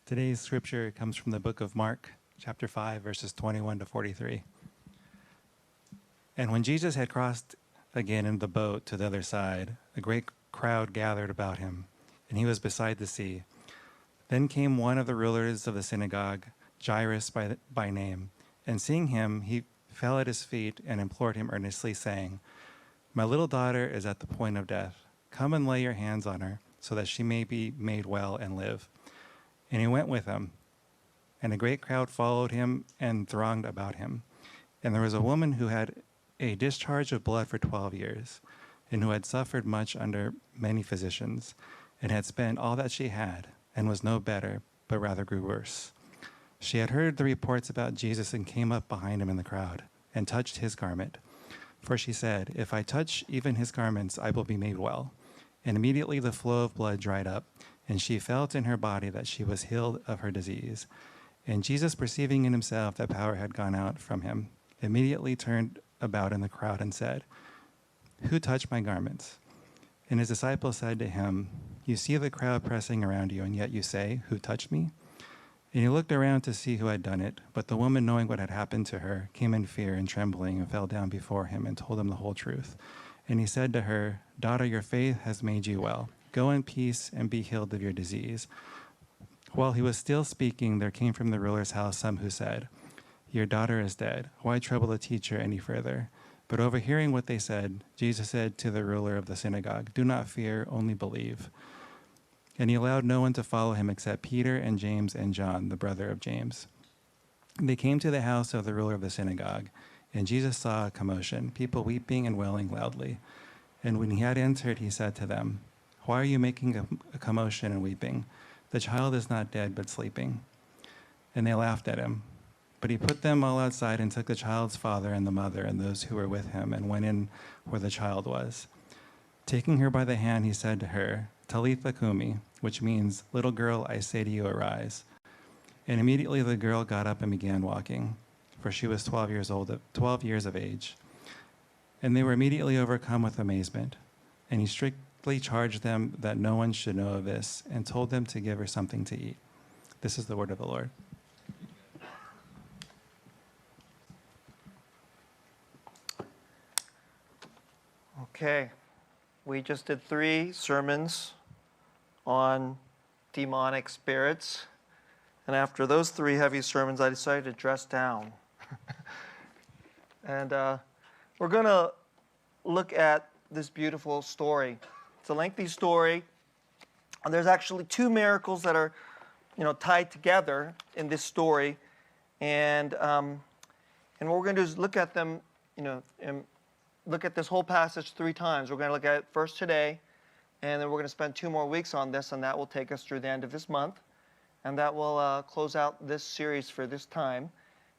Today's scripture comes from the book of Mark, chapter 5, verses 21 to 43. And when Jesus had crossed again in the boat to the other side, a great crowd gathered about him, and he was beside the sea. Then came one of the rulers of the synagogue, Jairus by name, and seeing him, he fell at his feet and implored him earnestly, saying, "My little daughter is at the point of death. Come and lay your hands on her, so that she may be made well and live." And he went with him, and a great crowd followed him and thronged about him. And there was a woman who had a discharge of blood for 12 years, and who had suffered much under many physicians, and had spent all that she had, and was no better, but rather grew worse. She had heard the reports about Jesus and came up behind him in the crowd, and touched his garment. For she said, "If I touch even his garments, I will be made well." And immediately the flow of blood dried up, and she felt in her body that she was healed of her disease. And Jesus, perceiving in himself that power had gone out from him, immediately turned about in the crowd and said, "Who touched my garments?" And his disciples said to him, "You see the crowd pressing around you, and yet you say, 'Who touched me?'" And he looked around to see who had done it. But the woman, knowing what had happened to her, came in fear and trembling and fell down before him and told him the whole truth. And he said to her, "Daughter, your faith has made you well. Go in peace and be healed of your disease." While he was still speaking, there came from the ruler's house some who said, "Your daughter is dead. Why trouble the teacher any further?" But overhearing what they said, Jesus said to the ruler of the synagogue, "Do not fear, only believe." And he allowed no one to follow him except Peter and James and John, the brother of James. They came to the house of the ruler of the synagogue, and Jesus saw a commotion, people weeping and wailing loudly. And when he had entered, he said to them, "Why are you making a commotion and weeping? The child is not dead, but sleeping." And they laughed at him. But he put them all outside and took the child's father and the mother and those who were with him and went in where the child was. Taking her by the hand, he said to her, "Talitha cumi," which means, "Little girl, I say to you, arise." And immediately the girl got up and began walking, for she was 12 years of age. And they were immediately overcome with amazement. And he strictly charged them that no one should know of this, and told them to give her something to eat. This is the word of the Lord. Okay, we just did 3 sermons on demonic spirits. And after those 3 heavy sermons, I decided to dress down. And we're going to look at this beautiful story. It's a lengthy story. And there's actually 2 miracles that are, tied together in this story. And what we're going to do is look at them, and look at this whole passage 3 times. We're going to look at it first today, and then we're going to spend 2 more weeks on this, and that will take us through the end of this month. And that will close out this series for this time.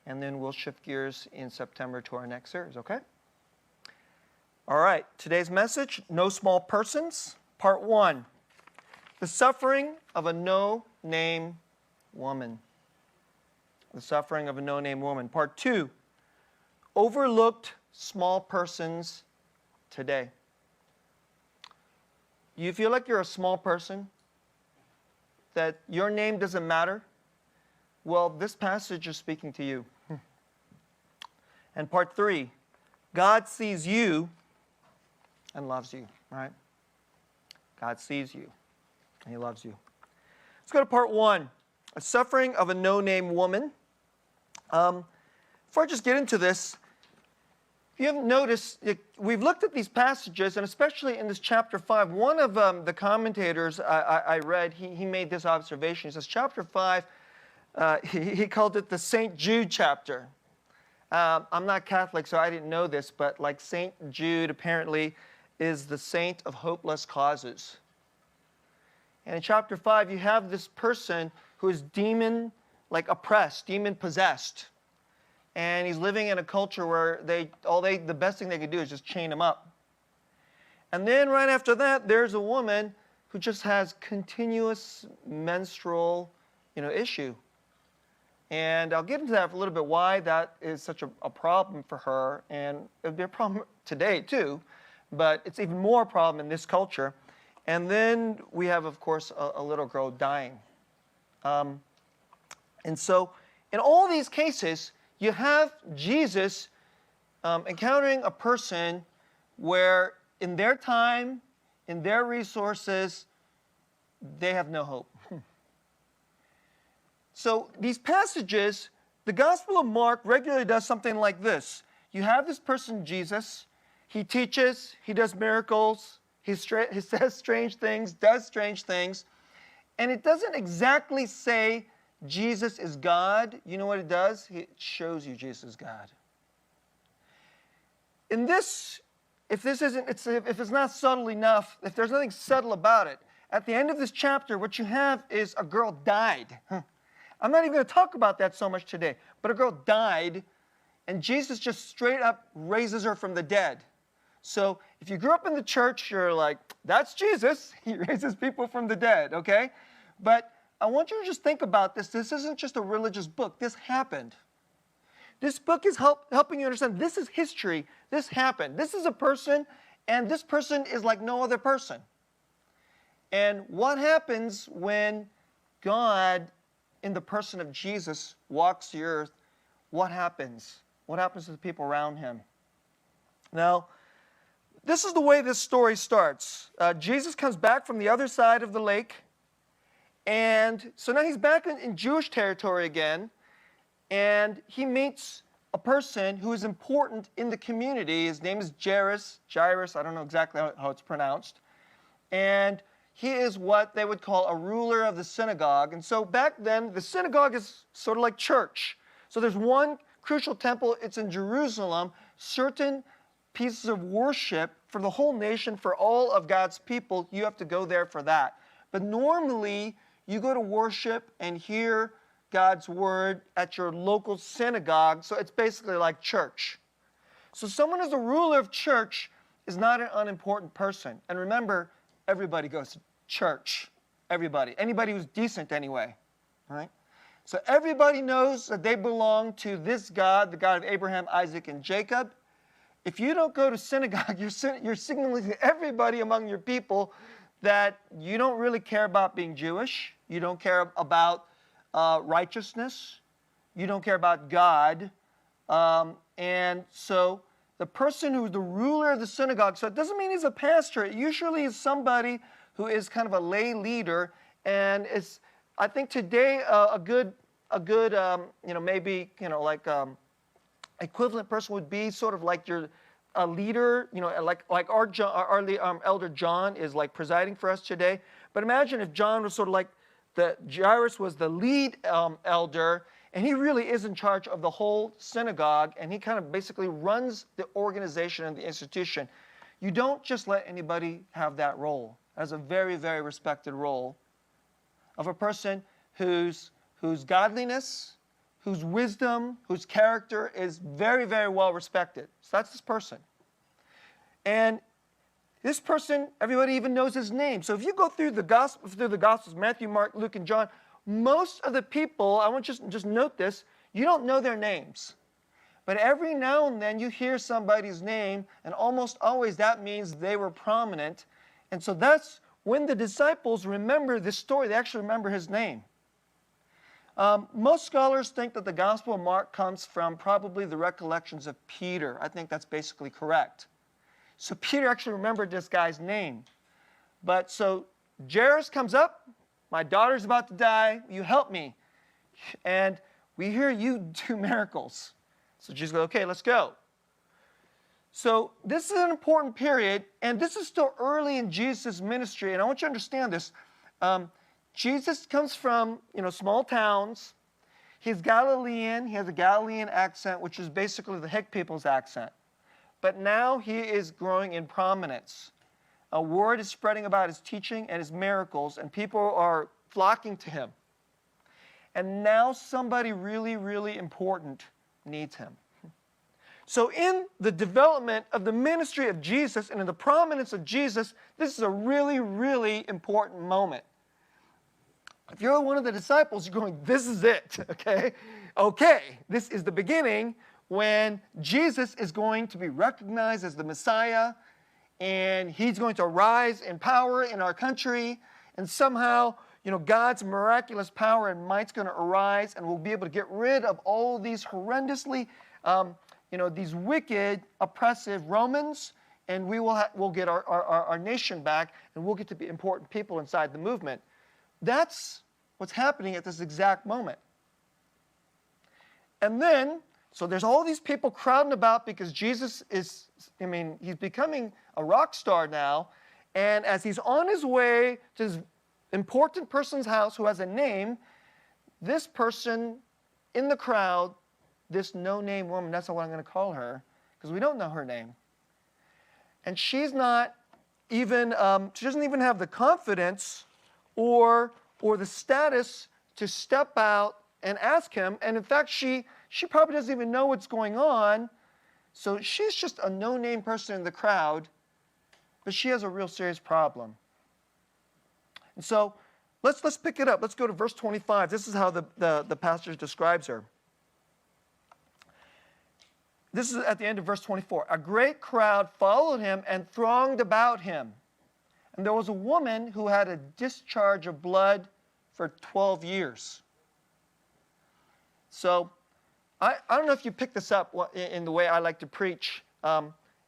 And then we'll shift gears in September to our next series, okay? All right, today's message, No Small Persons, Part 1. The suffering of a no-name woman. The suffering of a no-name woman. Part 2. Overlooked small persons today. You feel like you're a small person? That your name doesn't matter? Well, this passage is speaking to you. And part 3. God sees you and loves you, right? God sees you and he loves you. Let's go to part 1. A suffering of a no-name woman. Before I just get into this, if you haven't noticed, we've looked at these passages, and especially in this chapter 5, one of the commentators I read, he made this observation. He says, chapter 5, he called it the St. Jude chapter. I'm not Catholic, so I didn't know this, but like St. Jude apparently is the saint of hopeless causes. And in chapter 5, you have this person who is oppressed, demon-possessed. And he's living in a culture where the best thing they could do is just chain him up. And then right after that, there's a woman who just has continuous menstrual, issue. And I'll get into that for a little bit, why that is such a problem for her. And it would be a problem today, too. But it's even more a problem in this culture. And then we have, of course, a little girl dying. And so in all these cases, you have Jesus encountering a person where in their time, in their resources, they have no hope. So these passages, the Gospel of Mark regularly does something like this. You have this person, Jesus. He teaches, he does miracles, he says strange things, does strange things. And it doesn't exactly say Jesus is God. You know what it does? It shows you Jesus is God. In this, if it's not subtle enough, if there's nothing subtle about it, at the end of this chapter, what you have is a girl died. I'm not even going to talk about that so much today, but a girl died, and Jesus just straight up raises her from the dead. So if you grew up in the church, you're like, that's Jesus. He raises people from the dead, okay? But I want you to just think about this. This isn't just a religious book. This happened. This book is helping you understand this is history. This happened. This is a person, and this person is like no other person. And what happens when God, in the person of Jesus, walks the earth? What happens? What happens to the people around him? Now, this is the way this story starts. Jesus comes back from the other side of the lake, and so now he's back in Jewish territory again, and he meets a person who is important in the community. His name is Jairus, I don't know exactly how it's pronounced, and he is what they would call a ruler of the synagogue. And so back then, the synagogue is sort of like church. So there's one crucial temple, it's in Jerusalem. Certain pieces of worship for the whole nation, for all of God's people, you have to go there for that. But normally, you go to worship and hear God's word at your local synagogue, so it's basically like church. So someone who's a ruler of church is not an unimportant person. And remember, everybody goes to church. Everybody. Anybody who's decent anyway. Right? So everybody knows that they belong to this God, the God of Abraham, Isaac, and Jacob. If you don't go to synagogue, you're signaling to everybody among your people that you don't really care about being Jewish. You don't care about righteousness. You don't care about God. And so the person who's the ruler of the synagogue, so it doesn't mean he's a pastor. It usually is somebody who is kind of a lay leader. And it's, I think today, a good maybe, like equivalent person would be sort of like a leader, like our elder John is like presiding for us today. But imagine if John was sort of like Jairus was the lead elder, and he really is in charge of the whole synagogue, and he kind of basically runs the organization and the institution. You don't just let anybody have that role. That's a very, very respected role of a person whose godliness, whose wisdom, whose character is very, very well respected. So that's this person. And this person, everybody even knows his name. So if you go through the Gospels, Matthew, Mark, Luke, and John, most of the people, I want you to just note this, you don't know their names. But every now and then you hear somebody's name, and almost always that means they were prominent. And so that's when the disciples remember this story, they actually remember his name. Most scholars think that the Gospel of Mark comes from probably the recollections of Peter. I think that's basically correct. So Peter actually remembered this guy's name. But so Jairus comes up, my daughter's about to die, you help me. And we hear you do miracles. So Jesus goes, okay, let's go. So this is an important period, and this is still early in Jesus' ministry, and I want you to understand this. Jesus comes from, small towns. He's Galilean. He has a Galilean accent, which is basically the hick people's accent. But now he is growing in prominence. A word is spreading about his teaching and his miracles, and people are flocking to him. And now somebody really, really important needs him. So in the development of the ministry of Jesus and in the prominence of Jesus, this is a really, really important moment. If you're one of the disciples, you're going, this is it, okay? Okay, this is the beginning when Jesus is going to be recognized as the Messiah, and he's going to rise in power in our country, and somehow God's miraculous power and might's going to arise, and we'll be able to get rid of all these horrendously, these wicked, oppressive Romans, and we'll get our nation back, and we'll get to be important people inside the movement. That's what's happening at this exact moment. And then, so there's all these people crowding about because Jesus he's becoming a rock star now, and as he's on his way to his important person's house who has a name, this person in the crowd, this no-name woman, that's what I'm going to call her, because we don't know her name. And she's not even, she doesn't even have the confidence or the status to step out and ask him. And in fact, she probably doesn't even know what's going on. So she's just a no-name person in the crowd, but she has a real serious problem. And so let's pick it up. Let's go to verse 25. This is how the passage describes her. This is at the end of verse 24. A great crowd followed him and thronged about him. And there was a woman who had a discharge of blood for 12 years. So I don't know if you picked this up in the way I like to preach.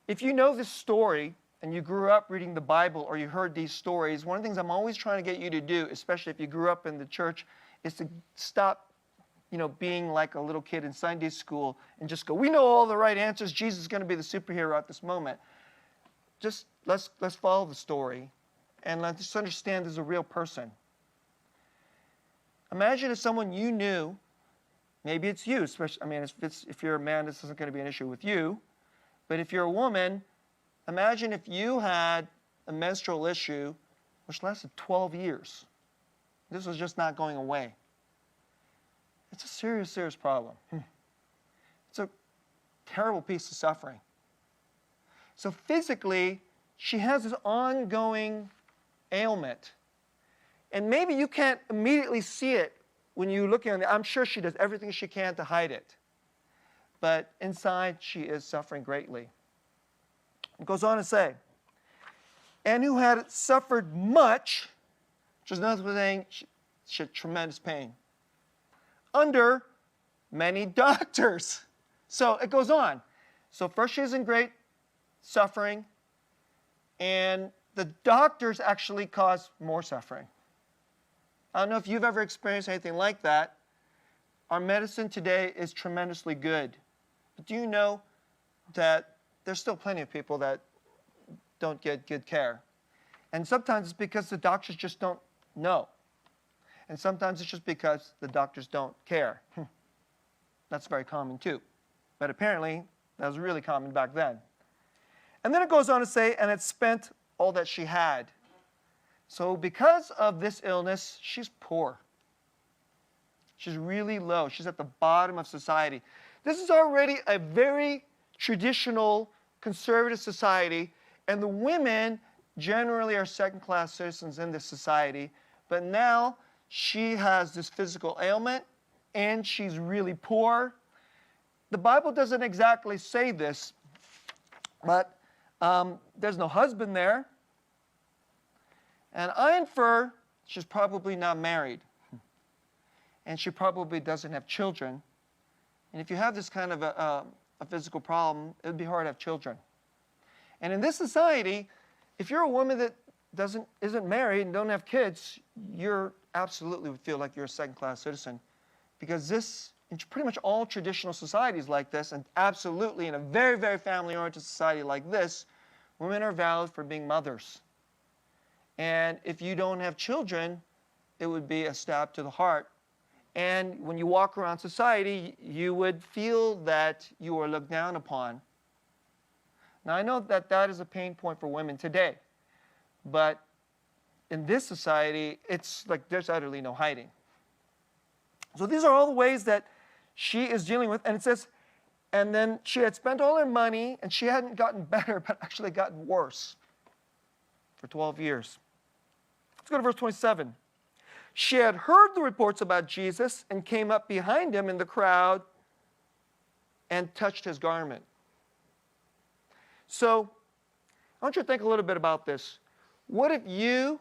If you know this story, and you grew up reading the Bible or you heard these stories, one of the things I'm always trying to get you to do, especially if you grew up in the church, is to stop, being like a little kid in Sunday school and just go, we know all the right answers. Jesus is going to be the superhero at this moment. Just let's follow the story and let's understand there's a real person. Imagine if someone you knew, maybe it's you, especially, if you're a man, this isn't going to be an issue with you, but if you're a woman, imagine if you had a menstrual issue which lasted 12 years. This was just not going away. It's a serious, serious problem. It's a terrible piece of suffering. So physically, she has this ongoing ailment. And maybe you can't immediately see it when you look at it. I'm sure she does everything she can to hide it. But inside, she is suffering greatly. It goes on to say, and who had suffered much, which is another saying she had tremendous pain, under many doctors. So it goes on. So first she's in great suffering, and the doctors actually cause more suffering. I don't know if you've ever experienced anything like that. Our medicine today is tremendously good. But do you know that there's still plenty of people that don't get good care? And sometimes it's because the doctors just don't know. And sometimes it's just because the doctors don't care. That's very common too. But apparently, that was really common back then. And then it goes on to say, and it spent all that she had. So because of this illness, she's poor. She's really low. She's at the bottom of society. This is already a very traditional, conservative society, and the women generally are second-class citizens in this society. But now she has this physical ailment, and she's really poor. The Bible doesn't exactly say this, but there's no husband there. And I infer she's probably not married. And she probably doesn't have children. And if you have this kind of a physical problem, it would be hard to have children. And in this society, if you're a woman that isn't married and don't have kids, you absolutely would feel like you're a second-class citizen. Because in pretty much all traditional societies like this, and absolutely in a very, very family-oriented society like this, women are valued for being mothers. And if you don't have children, it would be a stab to the heart. And when you walk around society, you would feel that you are looked down upon. Now, I know that that is a pain point for women today. But in this society, it's like there's utterly no hiding. So these are all the ways that she is dealing with. And it says, and then she had spent all her money, and she hadn't gotten better, but actually gotten worse for 12 years. Let's go to verse 27. She had heard the reports about Jesus and came up behind him in the crowd and touched his garment. So I want you to think a little bit about this. What if you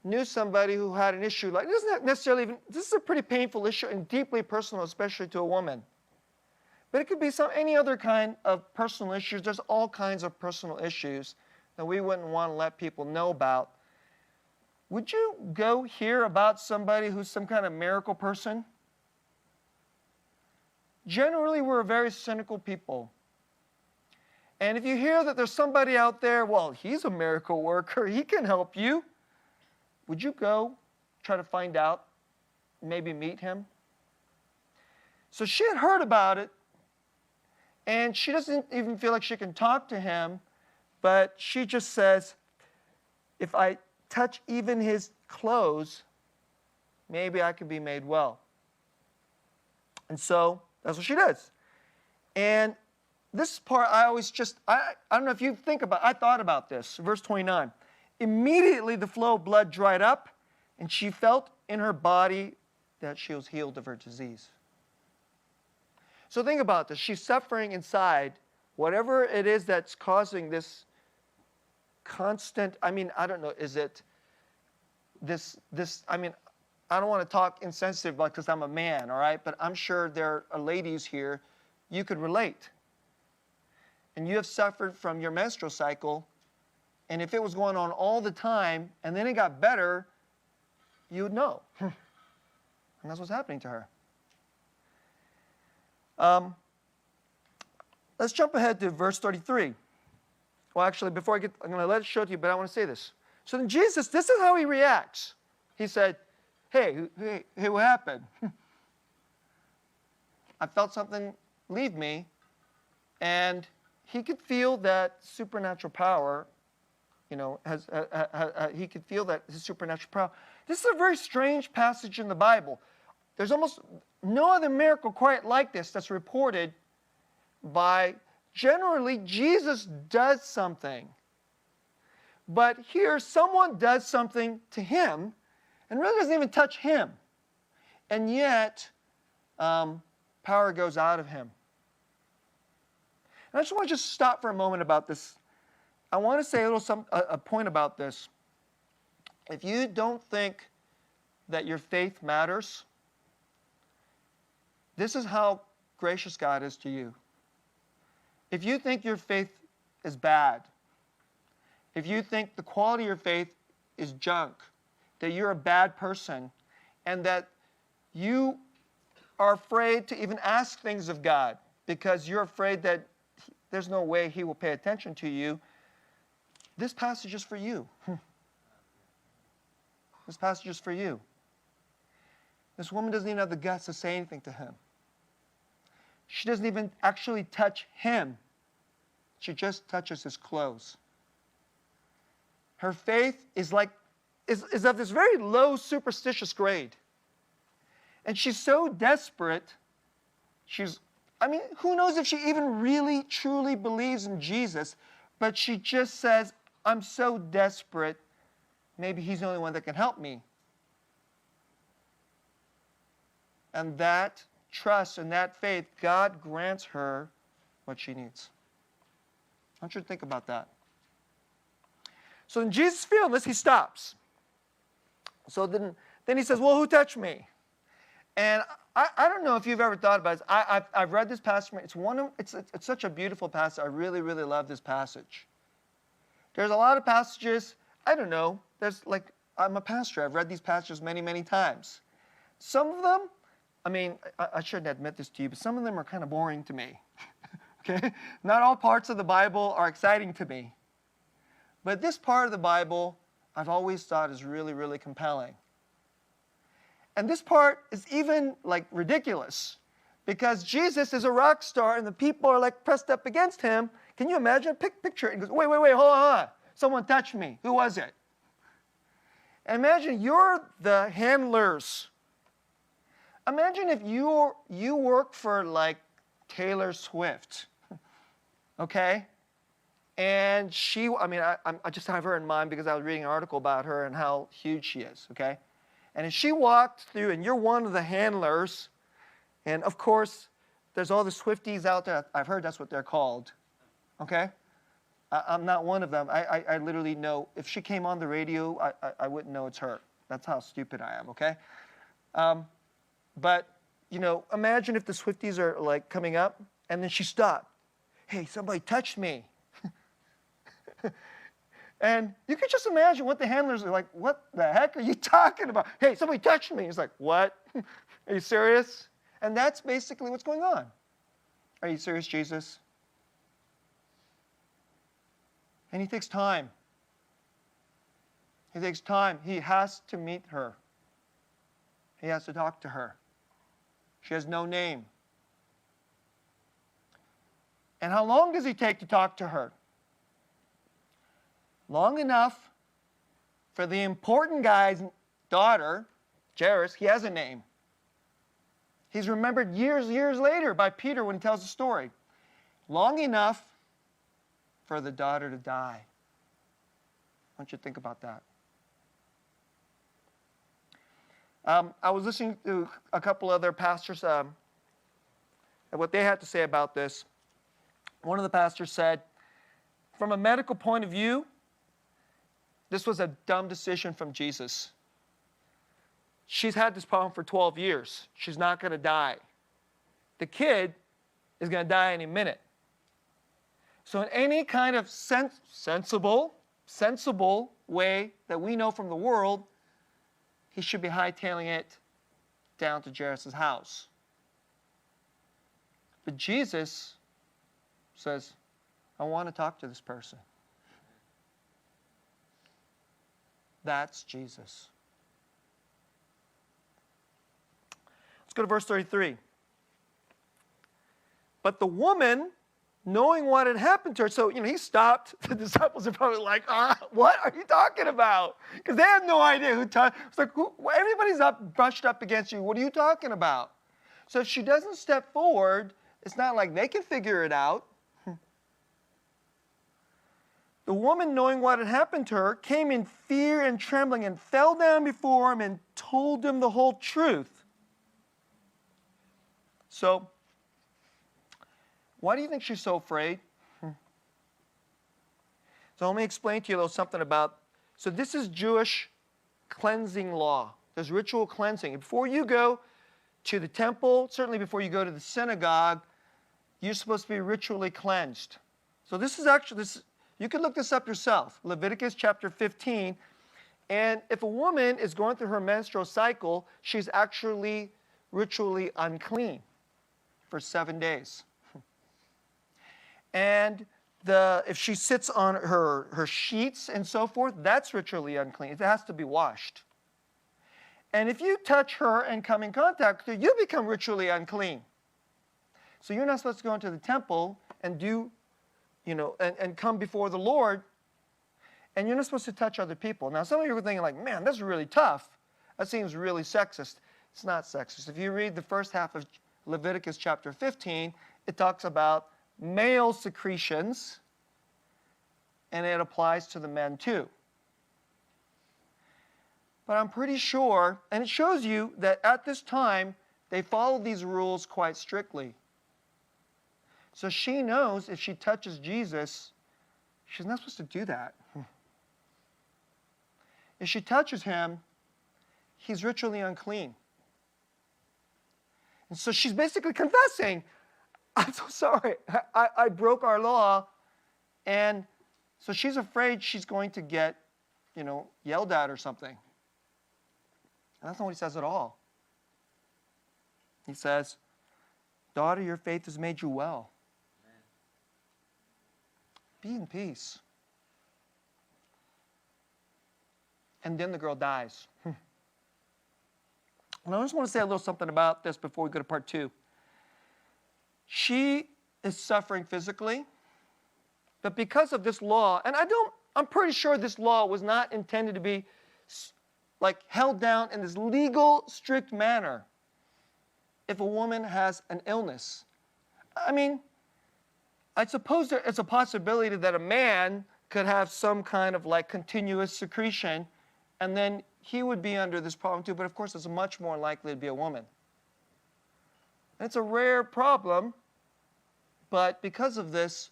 knew somebody who had an issue like, this isn't necessarily even, this is a pretty painful issue and deeply personal, especially to a woman. But it could be any other kind of personal issues. There's all kinds of personal issues that we wouldn't want to let people know about. Would you go hear about somebody who's some kind of miracle person? Generally, we're a very cynical people. And if you hear that there's somebody out there, well, he's a miracle worker, he can help you, would you go try to find out, maybe meet him? So she had heard about it, and she doesn't even feel like she can talk to him, but she just says, if I touch even his clothes, maybe I can be made well. And so that's what she does. And this part I always just, I don't know if you think about, I thought about this. Verse 29. Immediately the flow of blood dried up, and she felt in her body that she was healed of her disease. So think about this. She's suffering inside. Whatever it is that's causing this constant, I don't know, is it this, I don't want to talk insensitive because I'm a man, all right? But I'm sure there are ladies here, you could relate. And you have suffered from your menstrual cycle, and if it was going on all the time, and then it got better, you would know. And that's what's happening to her. Let's jump ahead to verse 33. Well, actually, before I'm going to let it show to you, but I want to say this. So then Jesus, this is how he reacts. He said, hey, what happened? I felt something leave me, and he could feel that supernatural power, he could feel that his supernatural power. This is a very strange passage in the Bible. There's almost no other miracle quite like this that's reported by, generally, Jesus does something. But here, someone does something to him, and really doesn't even touch him. And yet, power goes out of him. And I just want to stop for a moment about this. I want to say a point about this. If you don't think that your faith matters, this is how gracious God is to you. If you think your faith is bad, if you think the quality of your faith is junk, that you're a bad person, and that you are afraid to even ask things of God because you're afraid that there's no way he will pay attention to you, this passage is for you. This passage is for you. This woman doesn't even have the guts to say anything to him. She doesn't even actually touch him. She just touches his clothes. Her faith is of this very low superstitious grade. And she's so desperate, who knows if she even really, truly believes in Jesus, but she just says, I'm so desperate, maybe he's the only one that can help me. And that trust and that faith, God grants her what she needs. I want you to think about that. So in Jesus feeling this, he stops. So then he says, well, who touched me? And I don't know if you've ever thought about this. I've read this passage. It's such a beautiful passage. I really, really love this passage. There's a lot of passages, I don't know. I'm a pastor. I've read these passages many, many times. Some of them, I shouldn't admit this to you, but some of them are kind of boring to me. Okay? Not all parts of the Bible are exciting to me. But this part of the Bible, I've always thought is really, really compelling. And this part is even ridiculous because Jesus is a rock star and the people are pressed up against him. Can you imagine? Picture it. He goes, wait, hold on. Someone touched me. Who was it? And imagine you're the handlers. Imagine if you work for Taylor Swift, okay? And I just have her in mind because I was reading an article about her and how huge she is, okay? And if she walked through and you're one of the handlers, and of course, there's all the Swifties out there. I've heard that's what they're called, okay? I'm not one of them. I literally know. If she came on the radio, I wouldn't know it's her. That's how stupid I am, okay? But, you know, imagine if the Swifties are, like, coming up, and then she stopped. Hey, somebody touched me. And you can just imagine what the handlers are like, what the heck are you talking about? Hey, somebody touched me. He's like, what? Are you serious? And that's basically what's going on. Are you serious, Jesus? And he takes time. He takes time. He has to meet her. He has to talk to her. She has no name. And how long does he take to talk to her? Long enough for the important guy's daughter, Jairus, he has a name. He's remembered years later by Peter when he tells the story. Long enough for the daughter to die. I want you to think about that. I was listening to a couple other pastors and what they had to say about this. One of the pastors said, from a medical point of view, this was a dumb decision from Jesus. She's had this problem for 12 years. She's not going to die. The kid is going to die any minute. So in any kind of sensible way that we know from the world, he should be hightailing it down to Jairus' house. But Jesus says, I want to talk to this person. That's Jesus. Let's go to verse 33. But the woman, knowing what had happened to her, so, he stopped. The disciples are probably like, what are you talking about? Because they have no idea who touched. It's like, everybody's brushed up against you. What are you talking about? So if she doesn't step forward, it's not like they can figure it out. The woman, knowing what had happened to her, came in fear and trembling and fell down before him and told him the whole truth. So, why do you think she's so afraid? So let me explain to you a little something about, so this is Jewish cleansing law. There's ritual cleansing. Before you go to the temple, certainly before you go to the synagogue, you're supposed to be ritually cleansed. So this is actually, you can look this up yourself. Leviticus chapter 15. And if a woman is going through her menstrual cycle, she's actually ritually unclean for 7 days. And if she sits on her sheets and so forth, that's ritually unclean. It has to be washed. And if you touch her and come in contact with her, you become ritually unclean. So you're not supposed to go into the temple and do, and come before the Lord, and you're not supposed to touch other people. Now, some of you are thinking like, man, that's really tough. That seems really sexist. It's not sexist. If you read the first half of Leviticus chapter 15, it talks about male secretions, and it applies to the men too. But I'm pretty sure, and it shows you that at this time, they followed these rules quite strictly. So she knows if she touches Jesus, she's not supposed to do that. If she touches him, he's ritually unclean. And so she's basically confessing, I'm so sorry, I broke our law. And so she's afraid she's going to get, yelled at or something. And that's not what he says at all. He says, daughter, your faith has made you well. Be in peace. And then the girl dies. And I just want to say a little something about this before we go to part 2. She is suffering physically, but because of this law, and I'm pretty sure this law was not intended to be held down in this legal, strict manner if a woman has an illness. I mean, I suppose it's a possibility that a man could have some kind of continuous secretion, and then he would be under this problem too, but of course it's much more likely to be a woman. And it's a rare problem, but because of this,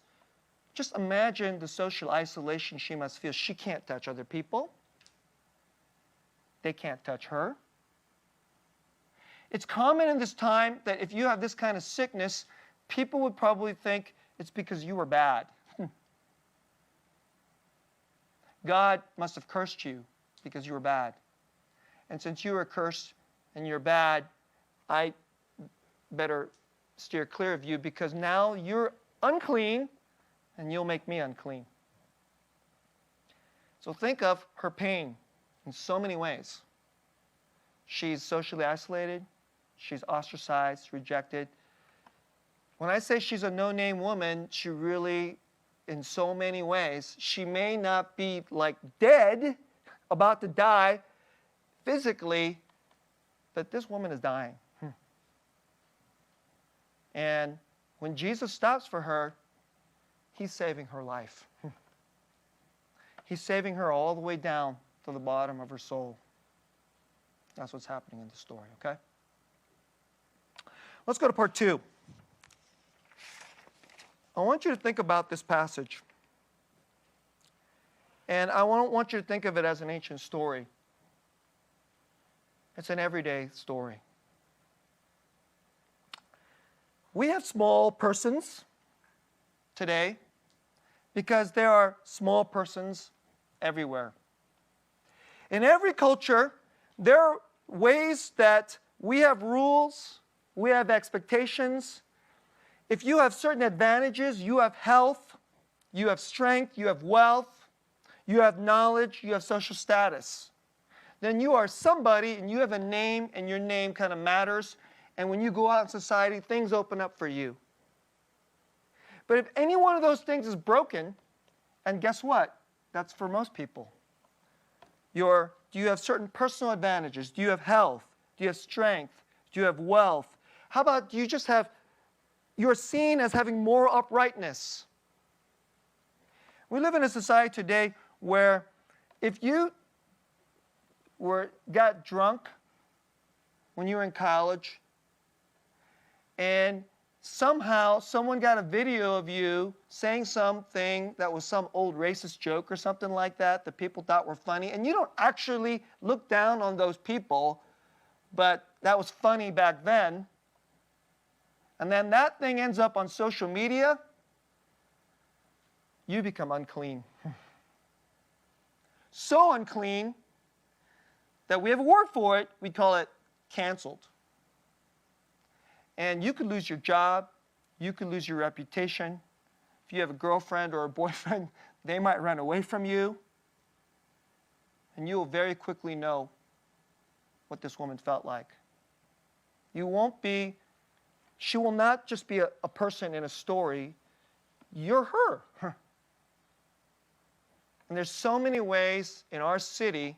Just imagine the social isolation she must feel. She can't touch other people. They can't touch her. It's common in this time that if you have this kind of sickness, people would probably think it's because you were bad. God must have cursed you because you were bad. And since you were cursed and you're bad, I better steer clear of you because now you're unclean and you'll make me unclean. So think of her pain in so many ways. She's socially isolated. She's ostracized, rejected. When I say she's a no-name woman, she really, in so many ways, she may not be like dead, about to die physically, but this woman is dying. And when Jesus stops for her, he's saving her life. He's saving her all the way down to the bottom of her soul. That's what's happening in the story, okay? Let's go to part 2. I want you to think about this passage. And I want you to think of it as an ancient story. It's an everyday story. We have small persons today because there are small persons everywhere. In every culture, there are ways that we have rules, we have expectations. If you have certain advantages, you have health, you have strength, you have wealth, you have knowledge, you have social status, then you are somebody and you have a name and your name kind of matters. And when you go out in society, things open up for you. But if any one of those things is broken, and guess what? That's for most people. Do you have certain personal advantages? Do you have health? Do you have strength? Do you have wealth? How about do you just have, you're seen as having moral uprightness? We live in a society today where if you got drunk when you were in college, and somehow someone got a video of you saying something that was some old racist joke or something like that that people thought were funny, and you don't actually look down on those people, but that was funny back then, and then that thing ends up on social media, you become unclean. So unclean that we have a word for it. We call it canceled. And you could lose your job. You could lose your reputation. If you have a girlfriend or a boyfriend, they might run away from you. And you will very quickly know what this woman felt like. You won't be, she will not just be a person in a story. You're her. And there's so many ways in our city,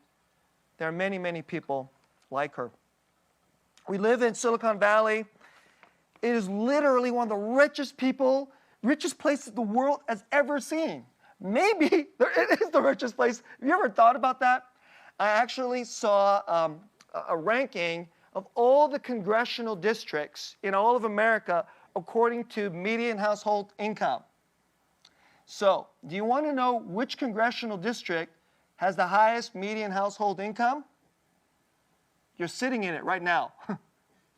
there are many, many people like her. We live in Silicon Valley. It is literally one of the richest places the world has ever seen. Maybe it is the richest place. Have you ever thought about that? I actually saw a ranking of all the congressional districts in all of America according to median household income. So, do you want to know which congressional district has the highest median household income? You're sitting in it right now.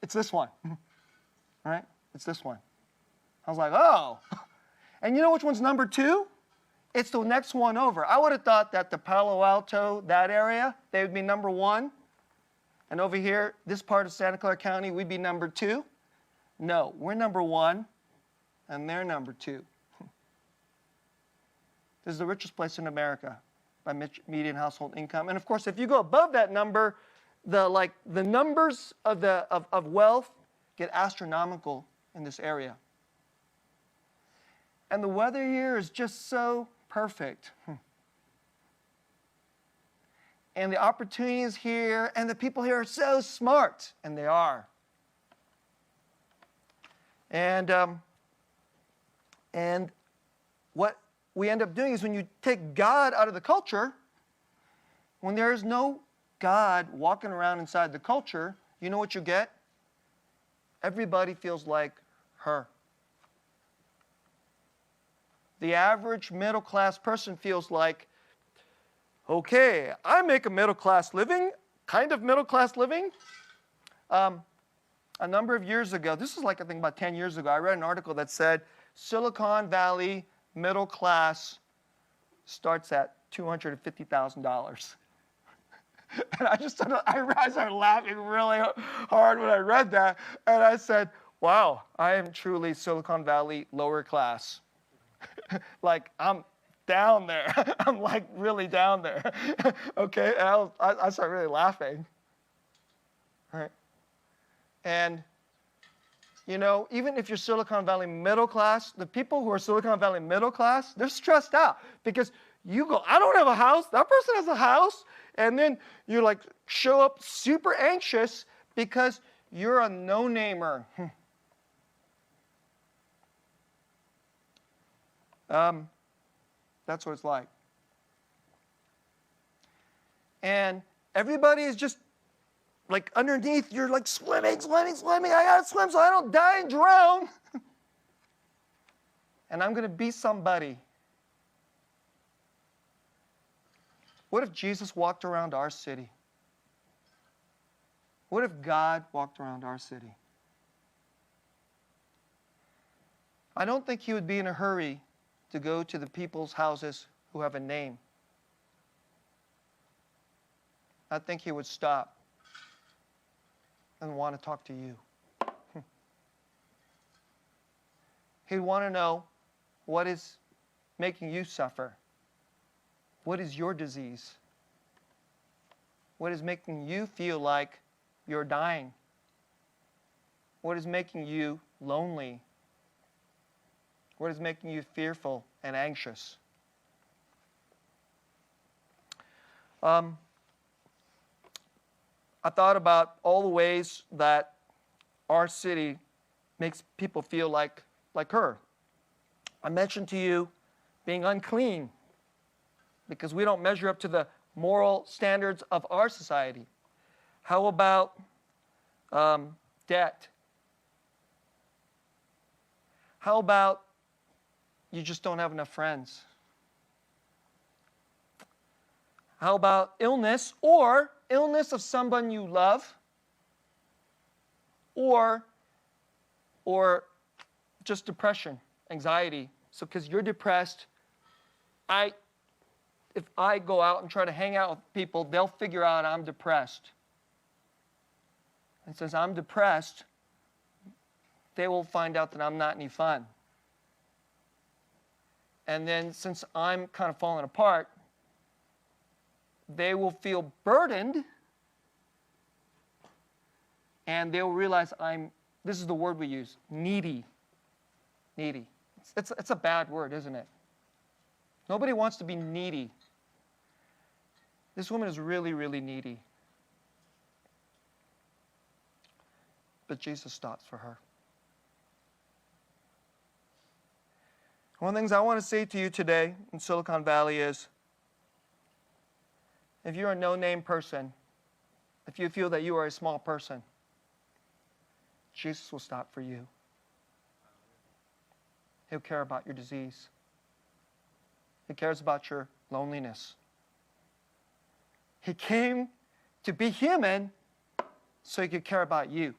It's this one. Right? It's this one. I was like, oh. And you know which one's number 2? It's the next one over. I would have thought that the Palo Alto, that area, they would be number 1. And over here, this part of Santa Clara County, we'd be number 2. No, we're number 1, and they're number 2. This is the richest place in America by median household income. And of course, if you go above that number, the numbers of wealth get astronomical in this area. And the weather here is just so perfect. And the opportunities here, and the people here are so smart, and they are. And what we end up doing is when you take God out of the culture, when there is no God walking around inside the culture, you know what you get? Everybody feels like her. the average middle-class person feels like, okay, I make a middle-class living, kind of middle-class living. A number of years ago, this is like I think about 10 years ago, I read an article that said Silicon Valley middle class starts at $250,000. And I started laughing really hard when I read that. And I said, wow, I am truly Silicon Valley lower class. Like, I'm down there. I'm like really down there. Okay, and I started really laughing. All right. And, you know, even if you're Silicon Valley middle class, the people who are Silicon Valley middle class, they're stressed out because you go, I don't have a house. That person has a house. And then you like show up super anxious because you're a no-namer. That's what it's like. And everybody is just like underneath, you're like swimming. I gotta swim so I don't die and drown. And I'm gonna be somebody. What if Jesus walked around our city? What if God walked around our city? I don't think he would be in a hurry to go to the people's houses who have a name. I think he would stop and want to talk to you. He'd want to know what is making you suffer. What is your disease? What is making you feel like you're dying? What is making you lonely? What is making you fearful and anxious? I thought about all the ways that our city makes people feel like her. I mentioned to you being unclean because we don't measure up to the moral standards of our society. How about debt? How about you just don't have enough friends? How about illness, or illness of someone you love, or just depression, anxiety. So because you're depressed, if I go out and try to hang out with people, they'll figure out I'm depressed. And since I'm depressed, they will find out that I'm not any fun. And then since I'm kind of falling apart, they will feel burdened, and they'll realize this is the word we use, needy. Needy. It's a bad word, isn't it? Nobody wants to be needy. This woman is really, really needy. But Jesus stops for her. One of the things I want to say to you today in Silicon Valley is, if you're a no-name person, if you feel that you are a small person, Jesus will stop for you. He'll care about your disease. He cares about your loneliness. He came to be human so he could care about you.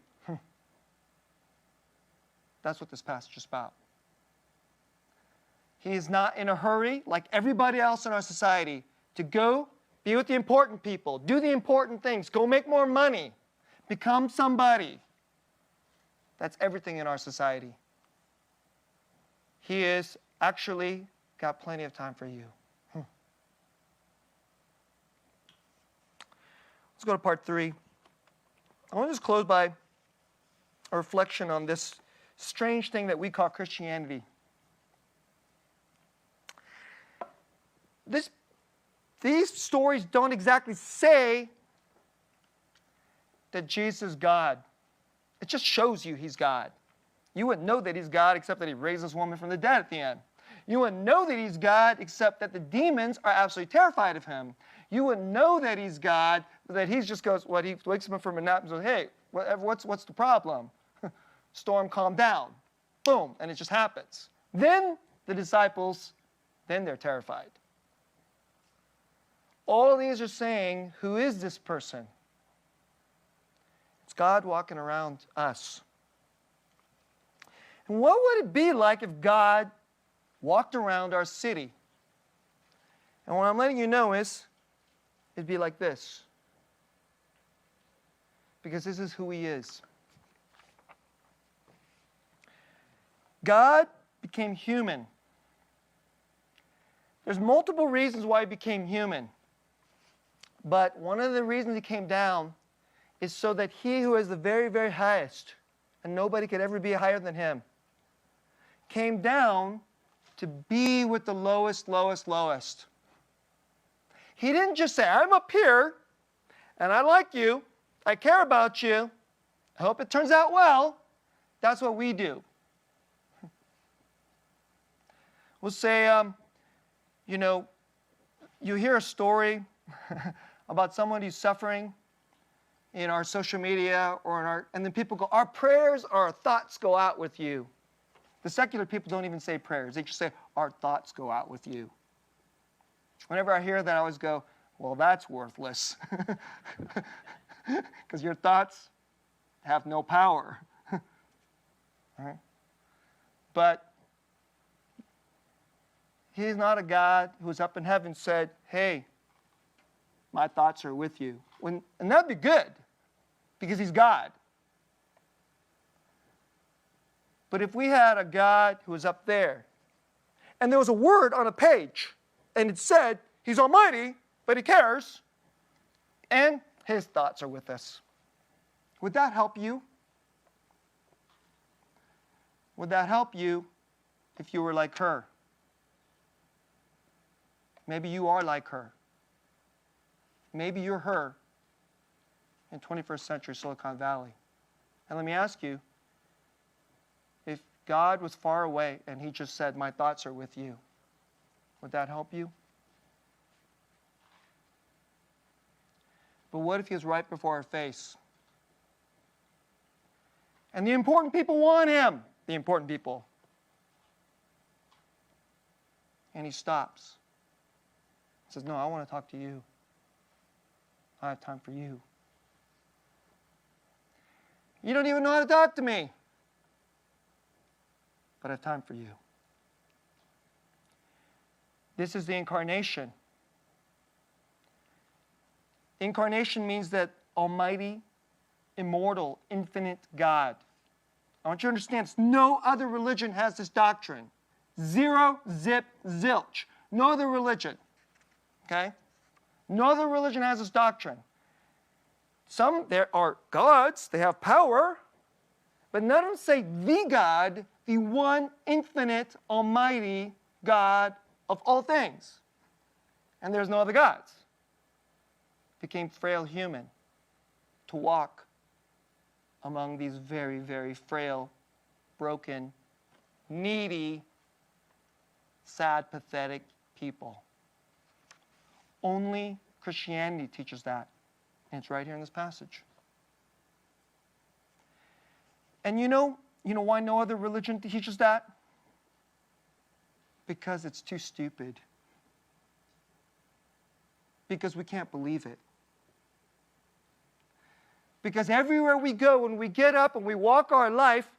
That's what this passage is about. He is not in a hurry, like everybody else in our society, to go be with the important people, do the important things, go make more money, become somebody. That's everything in our society. He is actually got plenty of time for you. Let's go to part 3. I want to just close by a reflection on this strange thing that we call Christianity. These stories don't exactly say that Jesus is God. It just shows you he's God. You wouldn't know that he's God except that he raised this woman from the dead at the end. You wouldn't know that he's God except that the demons are absolutely terrified of him. You wouldn't know that he's God, that he just goes, he wakes up from a nap and says, hey, what's the problem? Storm, calm down. Boom, and it just happens. Then the disciples, then they're terrified. All of these are saying, who is this person? It's God walking around us. And what would it be like if God walked around our city? And what I'm letting you know is, it'd be like this. Because this is who He is. God became human. There's multiple reasons why He became human. But one of the reasons He came down is so that He who is the very, very highest, and nobody could ever be higher than Him, came down to be with the lowest, lowest, lowest. He didn't just say, I'm up here, and I like you, I care about you, I hope it turns out well. That's what we do. We'll say, you hear a story about someone who's suffering in our social media and then people go, our prayers, our thoughts go out with you. The secular people don't even say prayers. They just say, our thoughts go out with you. Whenever I hear that, I always go, well, that's worthless. Because your thoughts have no power. All right? But He's not a God who's up in heaven said, hey, my thoughts are with you. And that'd be good, because He's God. But if we had a God who was up there, and there was a word on a page, and it said, He's almighty, but He cares, and His thoughts are with us, would that help you? Would that help you if you were like her? Maybe you are like her. Maybe you're her in 21st century Silicon Valley. And let me ask you, if God was far away and He just said, my thoughts are with you, would that help you? But what if He was right before our face? And the important people want Him, the important people. And He stops. He says, no, I want to talk to you. I have time for you. You don't even know how to talk to me, but I have time for you. This is the incarnation. Incarnation means that almighty, immortal, infinite God. I want you to understand, no other religion has this doctrine. Zero, zip, zilch. No other religion. Okay? No other religion has this doctrine. There are gods, they have power, but none of them say the God, the one infinite, almighty God of all things. And there's no other gods. Became frail human to walk among these very, very frail, broken, needy, sad, pathetic people. Only Christianity teaches that. And it's right here in this passage. And you know why no other religion teaches that? Because it's too stupid. Because we can't believe it. Because everywhere we go, when we get up and we walk our life,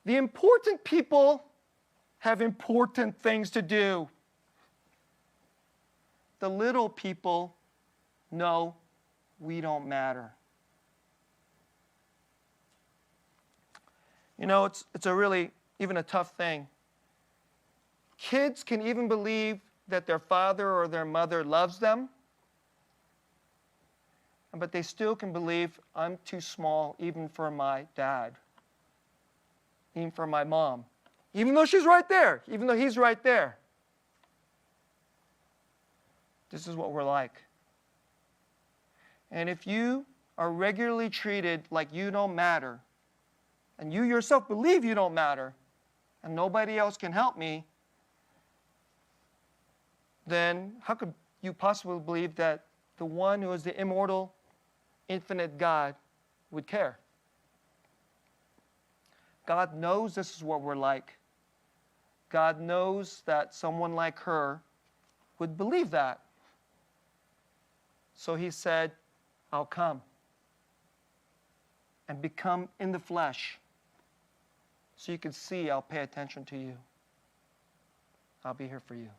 the important people have important things to do. The little people know we don't matter. It's a really, even a tough thing. Kids can even believe that their father or their mother loves them, but they still can believe, I'm too small even for my dad, even for my mom, even though she's right there, even though he's right there. This is what we're like. And if you are regularly treated like you don't matter, and you yourself believe you don't matter, and nobody else can help me, then how could you possibly believe that the one who is the immortal, infinite God would care? God knows this is what we're like. God knows that someone like her would believe that. So he said, I'll come and become in the flesh so you can see I'll pay attention to you. I'll be here for you.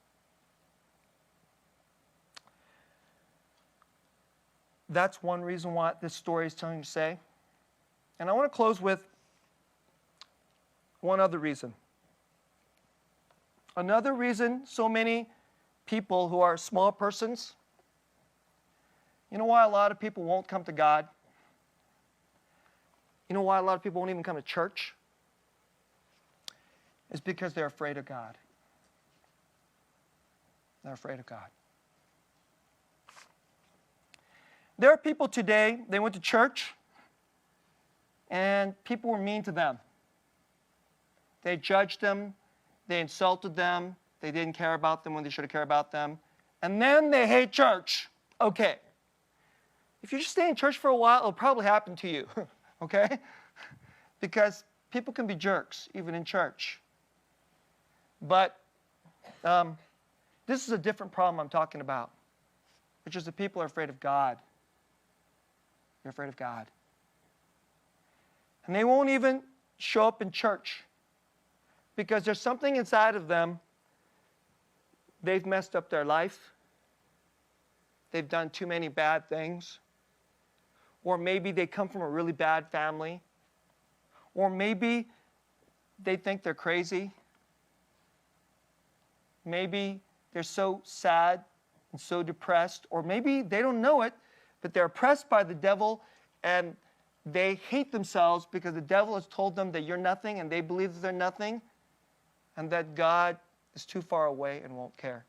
That's one reason why this story is telling you to say. And I want to close with one other reason. Another reason so many people who are small persons, you know why a lot of people won't come to God? You know why a lot of people won't even come to church? It's because they're afraid of God. They're afraid of God. There are people today, they went to church, and people were mean to them. They judged them, they insulted them, they didn't care about them when they should have cared about them, and then they hate church. Okay. If you just stay in church for a while, it'll probably happen to you, okay? Because people can be jerks, even in church. But this is a different problem I'm talking about, which is that people are afraid of God. They're afraid of God. And they won't even show up in church because there's something inside of them. They've messed up their life. They've done too many bad things. Or maybe they come from a really bad family. Or maybe they think they're crazy. Maybe they're so sad and so depressed. Or maybe they don't know it, but they're oppressed by the devil and they hate themselves because the devil has told them that you're nothing and they believe that they're nothing and that God is too far away and won't care.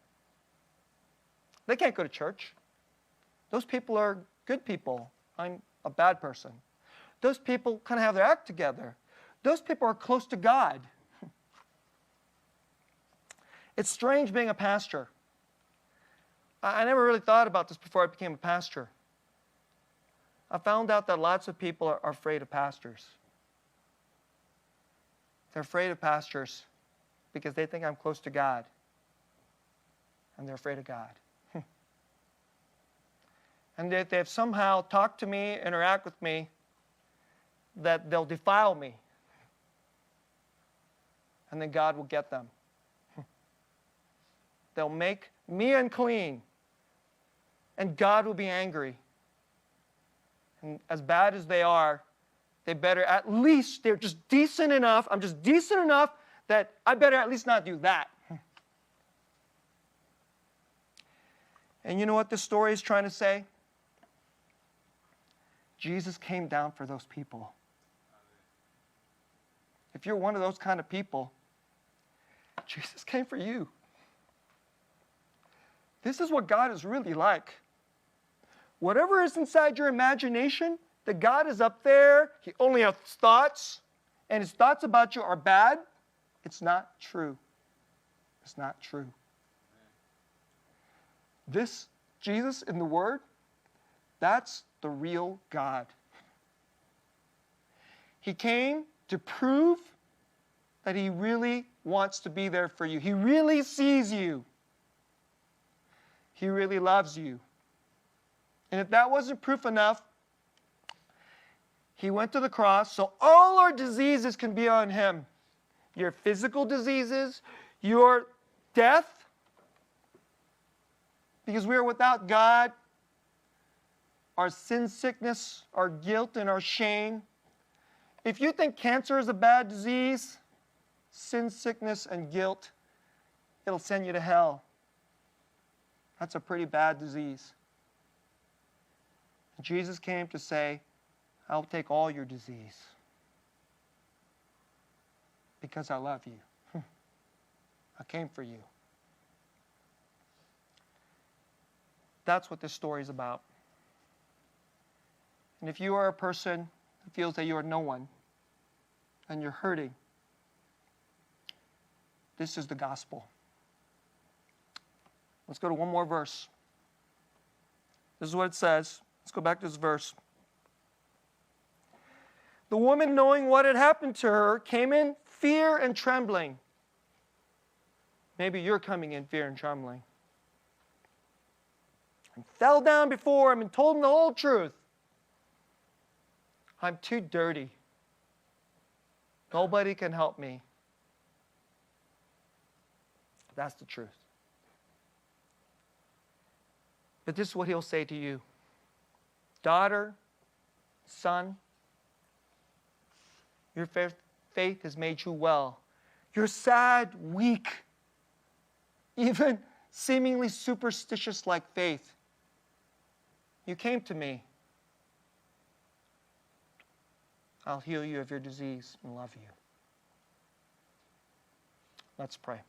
They can't go to church. Those people are good people. I'm a bad person. Those people kind of have their act together. Those people are close to God. It's strange being a pastor. I never really thought about this before I became a pastor. I found out that lots of people are afraid of pastors. They're afraid of pastors because they think I'm close to God. And they're afraid of God. And that they've somehow talked to me, interact with me, that they'll defile me. And then God will get them. They'll make me unclean. And God will be angry. And as bad as they are, they better at least, they're just decent enough. I'm just decent enough that I better at least not do that. And you know what this story is trying to say? Jesus came down for those people. If you're one of those kind of people, Jesus came for you. This is what God is really like. Whatever is inside your imagination, that God is up there, He only has thoughts, and His thoughts about you are bad, it's not true. It's not true. This Jesus in the Word, that's the real God. He came to prove that He really wants to be there for you. He really sees you. He really loves you. And if that wasn't proof enough, He went to the cross so all our diseases can be on Him. Your physical diseases, your death, because we are without God, our sin sickness, our guilt, and our shame. If you think cancer is a bad disease, sin sickness and guilt, it'll send you to hell. That's a pretty bad disease. Jesus came to say, I'll take all your disease because I love you. I came for you. That's what this story is about. And if you are a person who feels that you are no one and you're hurting, this is the gospel. Let's go to one more verse. This is what it says. Let's go back to this verse. The woman, knowing what had happened to her, came in fear and trembling. Maybe you're coming in fear and trembling. And fell down before him and told him the whole truth. I'm too dirty. Nobody can help me. That's the truth. But this is what he'll say to you. Daughter, son, your faith has made you well. You're sad, weak, even seemingly superstitious like faith. You came to me. I'll heal you of your disease and love you. Let's pray.